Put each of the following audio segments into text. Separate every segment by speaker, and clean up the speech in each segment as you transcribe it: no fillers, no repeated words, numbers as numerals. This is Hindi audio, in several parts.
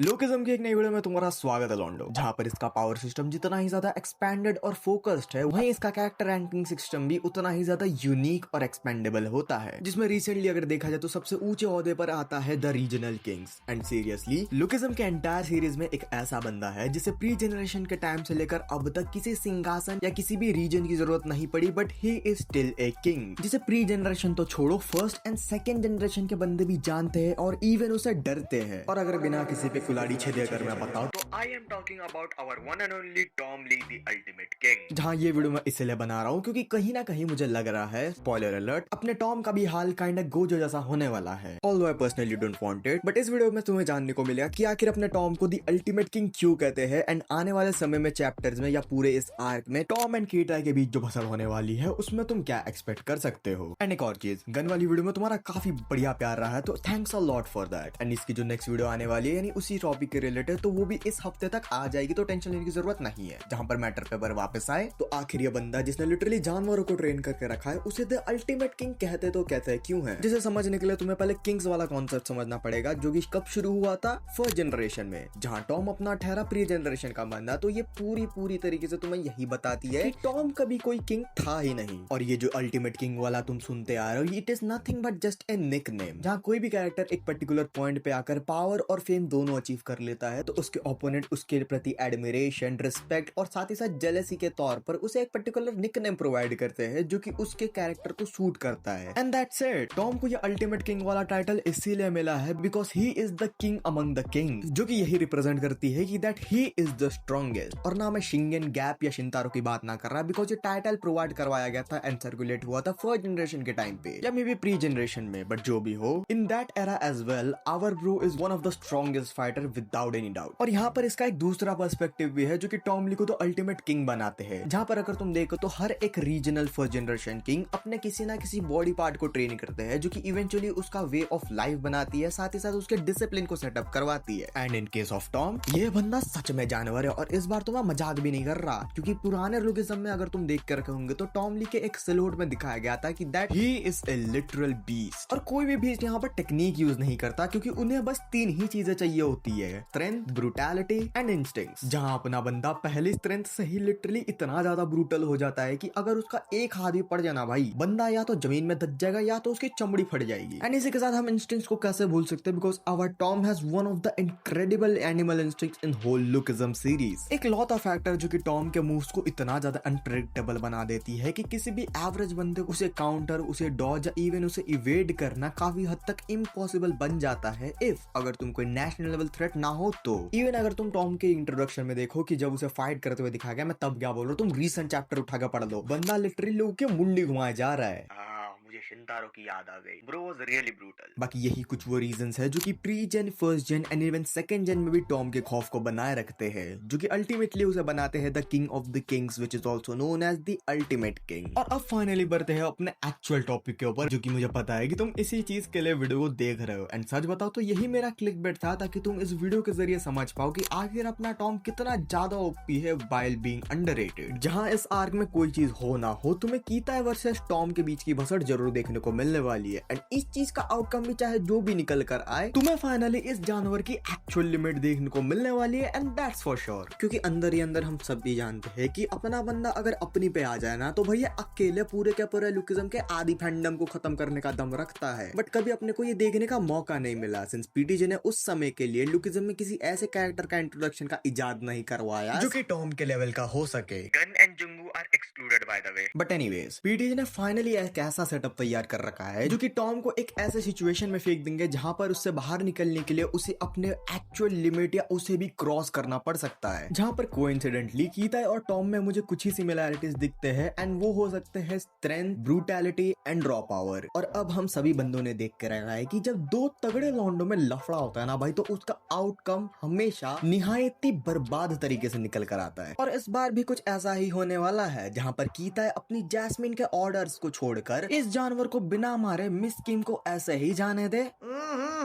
Speaker 1: लोकिज्म की एक नई वीडियो में तुम्हारा स्वागत है लॉन्डो, जहां पर इसका पावर सिस्टम जितना ही ज्यादा एक्सपेंडेड और फोकस्ड है, वहीं इसका कैरेक्टर रैंकिंग सिस्टम भी उतना ही ज्यादा यूनिक और एक्सपेंडेबल होता है। जिसमें रिसेंटली अगर देखा जाए तो सबसे ऊंचे ओहदे पर आता है the regional kings. And seriously Lookism के एंटायर सीरीज में एक ऐसा बंदा है जिसे प्री जनरेशन के टाइम से लेकर अब तक किसी सिंहासन या किसी भी रीजन की जरूरत नहीं पड़ी, but he is still a king, जिसे प्री जनरेशन तो छोड़ो, फर्स्ट एंड सेकेंड जनरेशन के बंदे भी जानते हैं और इवन उसे डरते हैं। और अगर बिना किसी पे कुलाड़ी छेदे अगर मैं बताऊं तो I am talking about our one and only Tom Lee the ultimate king. जहां ये वीडियो मैं इसलिए बना रहा हूं क्योंकि कहीं ना कहीं मुझे लग रहा है, स्पॉइलर अलर्ट, अपने टॉम का भी हाल काइंड ऑफ गोजो जैसा होने वाला है। Although I personally don't want it, but इस वीडियो में तुम्हें जानने को मिलेगा कि आखिर अपने टॉम को द अल्टीमेट किंग क्यों कहते हैं, एंड आने वाले समय में चैप्टर्स में या पूरे इस आर्क में टॉम एंड कीटा के बीच जो भसड़ होने वाली है उसमें तुम क्या एक्सपेक्ट कर सकते हो। एंड एक और चीज, गन वाली वीडियो में तुम्हारा काफी बढ़िया प्यार रहा है, तो thanks a lot for that. And इसकी जो नेक्स्ट वीडियो आने वाली है यानी उसी टॉपिक के रिलेटेड, तो वो भी इस हफ्ते तक आ जाएगी, तो टेंशन लेने की जरूरत नहीं है। जहां पर मैटर पेपर वापस आए तो आखिर ये बंदा जिसने लिटरली जानवरों को ट्रेन करके रखा है उसे द अल्टीमेट किंग कहते तो कहते हैं क्यों है। जिसे समझने के लिए तुम्हें पहले किंग्स वाला कॉन्सेप्ट समझना पड़ेगा, जो कि कब शुरू हुआ था, फर्स्ट जनरेशन में, जहां टॉम अपना ठहरा प्री जनरेशन का बंदा। तो ये पूरी तरीके से तुम्हें यही बताती है कि टॉम कभी कोई किंग था ही नहीं, और ये जो अल्टीमेट किंग वाला तुम सुनते आ रहे हो, it is nothing but just a nickname. जहां कोई भी कैरेक्टर एक पर्टिकुलर पॉइंट पे आकर पावर और फेम दोनों अचीव कर लेता है, तो उसके ओपोनेंट उसके प्रति एडमिरेशन, रिस्पेक्ट और साथ ही साथ जेलसी के तौर पर उसे एक पर्टिकुलर निकनेम प्रोवाइड करते हैं जो कि उसके कैरेक्टर को सूट करता है। And that's it. टॉम को ये अल्टीमेट किंग वाला टाइटल इसीलिए मिला है because he is the king among the king, जो कि यही रिप्रेजेंट करती है कि that he is the strongest. और ना मैं शिंगन, गैप या शिंतारो की बात ना कर रहा, बिकॉज ये टाइटल प्रोवाइड करवाया गया था एंड सर्कुलेट हुआ था फर्स्ट जनरेशन के टाइम पे या मे बी प्री जनरेशन में, बट जो भी हो, in that era as well our bro is one of the strongest fighter without any doubt. और यहाँ पर इसका एक दूसरा पर्सपेक्टिव भी है जो कि टॉम ली को तो अल्टीमेट किंग बनाते हैं, जहां पर अगर तुम देखो तो हर एक रीजनल फर्स्ट जनरेशन किंग अपने किसी ना किसी बॉडी पार्ट को ट्रेन करते हैं, जो कि इवेंचुअली उसका वे ऑफ लाइफ बनाती है, साथ ही साथ उसके डिसिप्लिन को सेटअप करवाती है। And in case of Tom, ये बंदा सच में जानवर है, और इस बार तो मैं मजाक भी नहीं कर रहा, क्योंकि पुराने लोकिज्म में अगर तुम देख कर रखे होंगे तो टॉम ली के एक सिलोट में दिखाया गया था कि that he is a literal beast. और कोई भी बीस्ट यहाँ पर टेक्निक यूज नहीं करता, क्योंकि उन्हें बस 3 ही चीजें चाहिए होती है, स्ट्रेंथ, ब्रूटैलिटी एंड इंस्टिंक्ट्स। जहां अपना बंदा पहली स्ट्रेंथ से ही लिटरली इतना ज्यादा ब्रूटल हो जाता है कि अगर उसका एक हाथ भी पड़ जाना भाई, बंदा या तो जमीन में दब जाएगा या तो उसकी चमड़ी फट जाएगी। एंड इसी के साथ हम इंस्टिंक्ट्स को कैसे भूल सकते हैं, because our Tom has one of the incredible animal instincts in whole Lookism series. एक लौता फैक्टर जो कि टॉम के मूव्स को इतना ज्यादा अनप्रेडिक्टेबल बना देती है कि किसी भी एवरेज बंदे को उसे काउंटर, उसे डॉज या इवन उसे इवेड करना काफी हद तक इम्पॉसिबल बन जाता है, इफ अगर तुम कोई नेशनल लेवल थ्रेट ना हो तो। इवन अगर तुम टॉम के इंट्रोडक्शन में देखो कि जब उसे फाइट करते हुए दिखाया गया, मैं तब क्या बोल रहा हूँ, तुम रीसेंट चैप्टर उठा कर पढ़ लो, बंदा लिटरली लोगों के मुंडी घुमाए जा रहा है। मुझे शिंतारो की याद आ गई, ब्रो वाज रियली ब्रूटल। बाकी यही कुछ वो रीजंस है जो कि pre gen, first gen and even second gen में भी टॉम के खौफ को बनाए रखते हैं, जो कि अल्टीमेटली उसे बनाते हैं the king of the kings, which is also known as the ultimate king. और अब फाइनली बढ़ते हैं अपने एक्चुअल टॉपिक के ऊपर, जो कि मुझे पता है कि तुम इसी चीज के लिए वीडियो को देख रहे हो। एंड सच बताओ तो यही मेरा क्लिकबेट था, ताकि तुम इस वीडियो के जरिए समझ पाओ कि आखिर अपना टॉम कितना ज्यादा ओपी है व्हाइल बीइंग अंडररेटेड। जहां इस आर्क में कोई चीज हो ना हो, तुम्हें कीता वर्सेस टॉम के बीच की भसड़ जरूर देखने को मिलने वाली है। एंड इस चीज का आउटकम भी चाहे जो भी निकल कर आए, तुम्हें फाइनली इस जानवर की एक्चुअल लिमिट देखने को मिलने वाली है, एंड दैट्स फॉर श्योर। क्योंकि अंदर ही अंदर हम सब भी जानते हैं कि अपना बंदा अगर अपनी पे आ जाए ना, तो भैया अकेले पूरे के पूरे लोकिज्म के आदि फैंडम को खत्म करने का दम रखता है। बट कभी अपने को ये देखने का मौका नहीं मिला, सिंस पीटीजे ने उस समय के लिए लोकिज्म में किसी ऐसे कैरेक्टर का इंट्रोडक्शन का इजाद नहीं करवाया जो कि टॉम के लेवल का हो सके। Gun and Jungu are excluded by the way. But anyways, PTJ ने फाइनली एक ऐसा सेटअप तैयार कर रखा है जो कि टॉम को एक ऐसे सिचुएशन में फेंक देंगे जहां पर उससे बाहर निकलने के लिए उसे अपने एक्चुअल लिमिट या उसे भी क्रॉस करना पड़ सकता है। जहां पर कोइंसिडेंटली कीता और टॉम में मुझे कुछ ही सिमिलैरिटीज दिखते हैं, एंड वो हो सकते हैं strength, brutality and raw power. और अब हम सभी बंदों ने देख कर रखा है कि जब 2 तगड़े लॉन्डो में लफड़ा होता है ना भाई, तो उसका आउटकम हमेशा निहायत ही बर्बाद तरीके से निकल कर आता है। और इस बार भी कुछ ऐसा ही होने वाला है, जहां पर कीता अपनी जैस्मिन के ऑर्डर्स को छोड़कर इस जानवर को बिना मारे मिस किम को ऐसे ही जाने दे?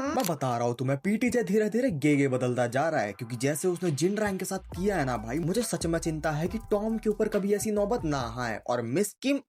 Speaker 1: मैं बता रहा हूँ तुम्हें, पीटीजे धीरे धीरे गे बदलता जा रहा है, क्योंकि जैसे उसने जिन रैंक के साथ किया है ना भाई, मुझे सच में चिंता है कि टॉम के ऊपर कभी ऐसी नौबत ना आए और मिस किम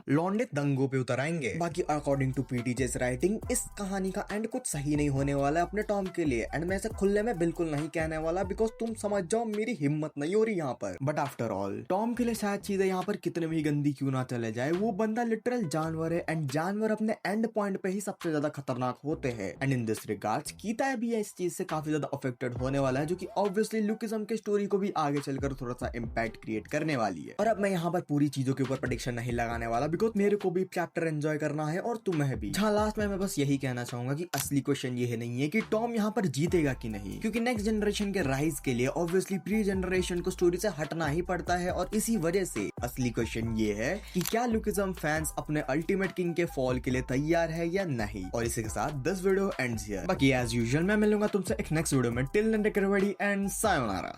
Speaker 1: लौंडे दंगों पे उतर आएंगे। बाकी अकॉर्डिंग टू पीटीजे राइटिंग, इस कहानी का एंड कुछ सही नहीं होने वाला है अपने टॉम के लिए, एंड मैं इसे खुले में बिल्कुल नहीं कहने वाला, बिकॉज तुम समझ जाओ मेरी हिम्मत नहीं हो रही यहाँ पर। बट आफ्टर ऑल टॉम के लिए शायद चीजें यहाँ पर कितने भी गंदी क्यों ना चले जाए, वो बंदा लिटरल जानवर है, एंड जानवर अपने एंड पॉइंट पे ही सबसे ज्यादा खतरनाक होते हैं। एंड इन दिस रिगार्ड्स कीता भी है इस चीज से काफी ज्यादा अफेक्टेड होने वाला है, जो कि ऑब्वियसली लुकिज्म के स्टोरी को भी आगे चलकर थोड़ा सा इम्पैक्ट क्रिएट करने वाली है। और अब मैं यहाँ पर पूरी चीजों के ऊपर प्रेडिक्शन नहीं लगाने वाला, बिकॉज मेरे को भी चैप्टर एंजॉय करना है और तुम्हें भी। जहाँ लास्ट में मैं बस यही कहना चाहूंगा कि असली क्वेश्चन ये नहीं है कि टॉम यहाँ पर जीतेगा कि नहीं, क्योंकि नेक्स्ट जनरेशन के राइज के लिए ऑब्वियसली प्री जनरेशन को स्टोरी से हटना ही पड़ता है, और इसी वजह से असली क्वेश्चन ये है कि क्या लुकिज्म फैंस अपने अल्टीमेट किंग के फॉल के लिए तैयार है या नहीं। और इसी के साथ दिस वीडियो एंड्स हियर। बाकी एज यूजुअल मैं मिलूंगा तुमसे एक नेक्स्ट वीडियो में। Till then take care everybody and sayonara.